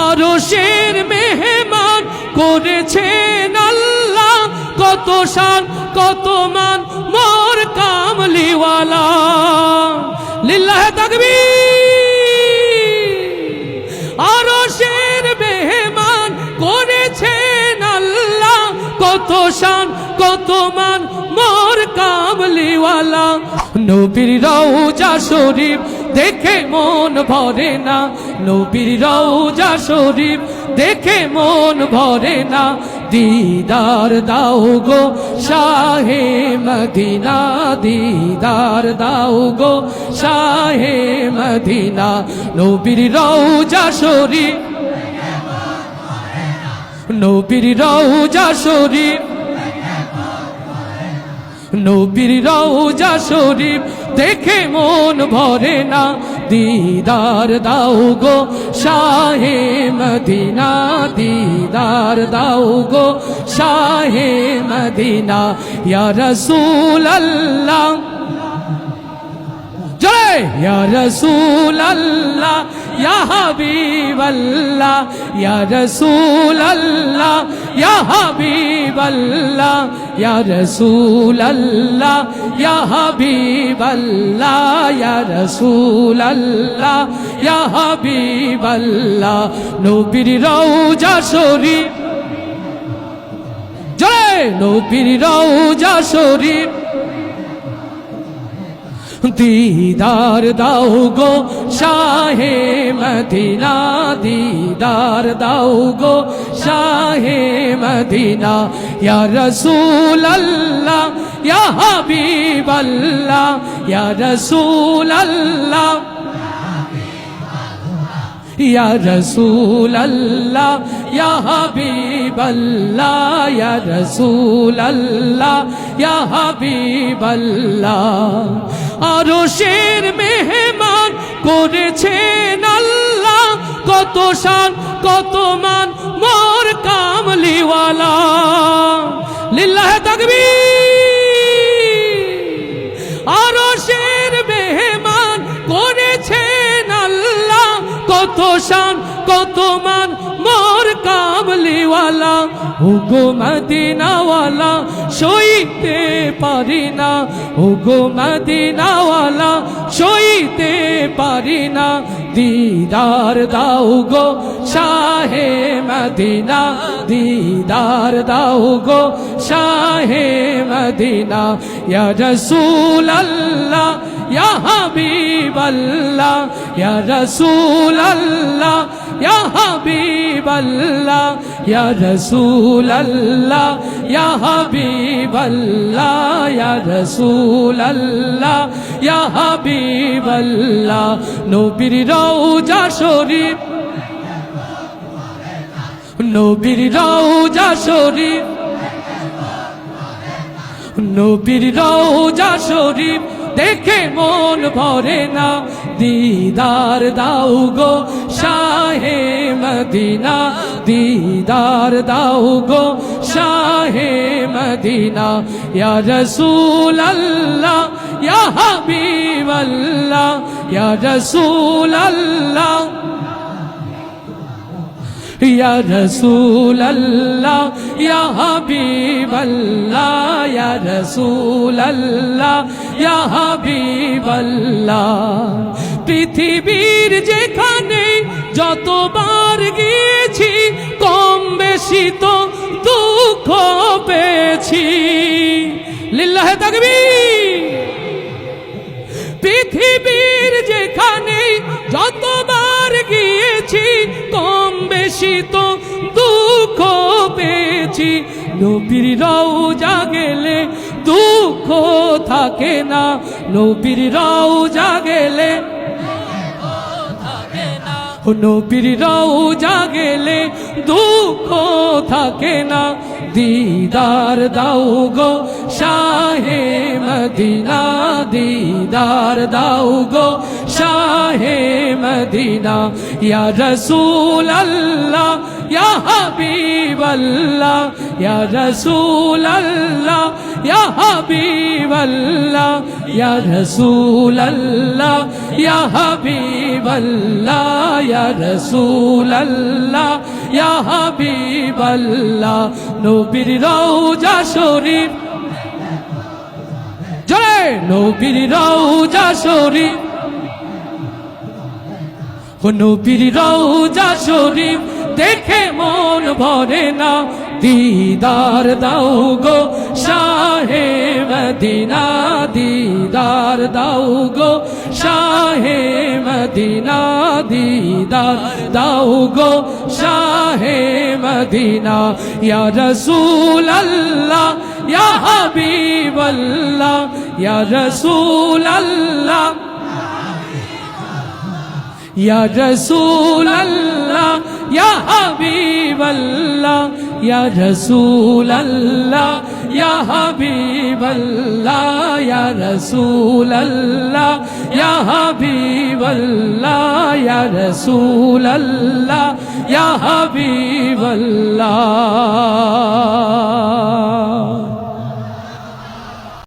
আরশের মেহমান করেছেন আল্লাহ, কত শান কত মান মোর কামলিওয়ালা। লিল্লাহে তাকবীর। আরশের মেহমান করেছেন আল্লাহ, কত শান কত মান মোর কামলিওয়ালা। নবীর রওজা শরীফ দেখে মন ভরে না, নবীর রওজা শরীফ দেখে মন ভরে না। দিদার দাও গো শাহে মদিনা, দিদার দাও গো শাহে মদিনা। নবীর রওজা শরীফ, নবীর রওজা শরীফ, নবীর রওজা শরীফ দেখে মন ভরে না। দিদার দাও গো শাহে মদিনা, দিদার দাও গো শাহে মদিনা। ইয়া রাসূল আল্লাহ, জয় ইয়া রাসূল আল্লাহ, ইয়া হাবিব আল্লাহ, ইয়া রাসূল আল্লাহ, ইয়া হাবিব আল্লাহ, ইয়া রাসূল আল্লাহ, ইয়া হাবিব আল্লাহ, ইয়া রাসূল আল্লাহ, ইয়া হাবিব আল্লাহ। নবীর রওজা শরীফ, জয় নবীর রওজা শরীফ দিদার দাও গো শাহে মদিনা, দিদার দাও গো শাহে মদিনা। ইয়া রাসূল আল্লাহ, ইয়া হাবিব আল্লাহ, ইয়া রাসূল আল্লাহ, ইয়া রাসূল আল্লাহ, ইয়া হাবিব আল্লাহ, ইয়া রাসূল আল্লাহ, ইয়া হাবিব আল্লাহ। আরশের মেহমান করেছেন আল্লাহ, কত শান কত মান মোর কামলিওয়ালা। লিল্লাহে তাকবীর। আরশের মেহমান করেছেন আল্লাহ, কত শান কত মান মোর কামলিওয়ালা। ওগো মদিনাওয়ালা সইতে পারি না, ওগো মদিনাওয়ালা সইতে পারি না। দিদার দাও গো শাহে মদিনা, দিদার দাও গো শাহে মদিনা। ইয়া রাসূল আল্লাহ, ইয়া হাবিব আল্লাহ, ইয়া রাসূল আল্লাহ, ইয়া হাবিব আল্লাহ, ইয়া রাসূল আল্লাহ, ইয়া হাবিব আল্লাহ, ইয়া রাসূল আল্লাহ, ইয়া হাবিব আল্লাহ। নবীর রওজা শরীফ, নবীর রওজা শরীফ, নবীর রওজা শরীফ দেখে মন ভরে না। দিদার দাও গো শাহে মদিনা, দিদার দাও গো শাহে মদিনা। ইয়া রাসূল আল্লাহ, ইয়া হাবিব আল্লাহ, ইয়া রাসূল আল্লাহ, ইয়া রাসূল আল্লাহ, ইয়া হাবিব আল্লাহ, ইয়া রাসূল আল্লাহ, ইয়া হাবিব আল্লাহ। পৃথিবীর যেখানে যতবার গিয়েছি কম বেশি তো দুঃখ পেয়েছি। লিল্লাহে তাকবীর। পৃথিবীর যেখানে যতবার গিয়েছি কম বেশি তো দুঃখ পেয়েছি। নবীর রওজা গেলে দুঃখ থাকে না, নবীর রওজা গেলে, নবীর রওজা গেলে দুঃখ থাকে না। দিদার দাও গো শাহে মদিনা, দিদার দাও গো শাহে শাহে মদিনা ইয়া রাসূল আল্লাহ ইয়া হাবিব আল্লাহ ইয়া রাসূল আল্লাহ ইয়া হাবিব আল্লাহ ইয়া রাসূল আল্লাহ ইয়া হাবিব আল্লাহ ইয়া রাসূল আল্লাহ ইয়া হাবিব আল্লাহ নবীর রওজা শরীফ জয় নবীর রওজা শরীফ নবীর রওজা শরীফ দেখে মন ভরে না দিদার দাও গো শাহে মদিনা দিদার দাও গো শাহে মদিনা দিদার দাও গো শাহে মদিনা ইয়া রাসূল আল্লাহ ইয়া হাবিব আল্লাহ ইয়া রাসূল আল্লাহ ইয়া রাসূল আল্লাহ ইয়া হাবিব আল্লাহ ইয়া রাসূল আল্লাহ ইয়া হাবিব আল্লাহ ইয়া রাসূল আল্লাহ ইয়া হাবিব আল্লাহ ইয়া রাসূল আল্লাহ ইয়া হাবিব আল্লাহ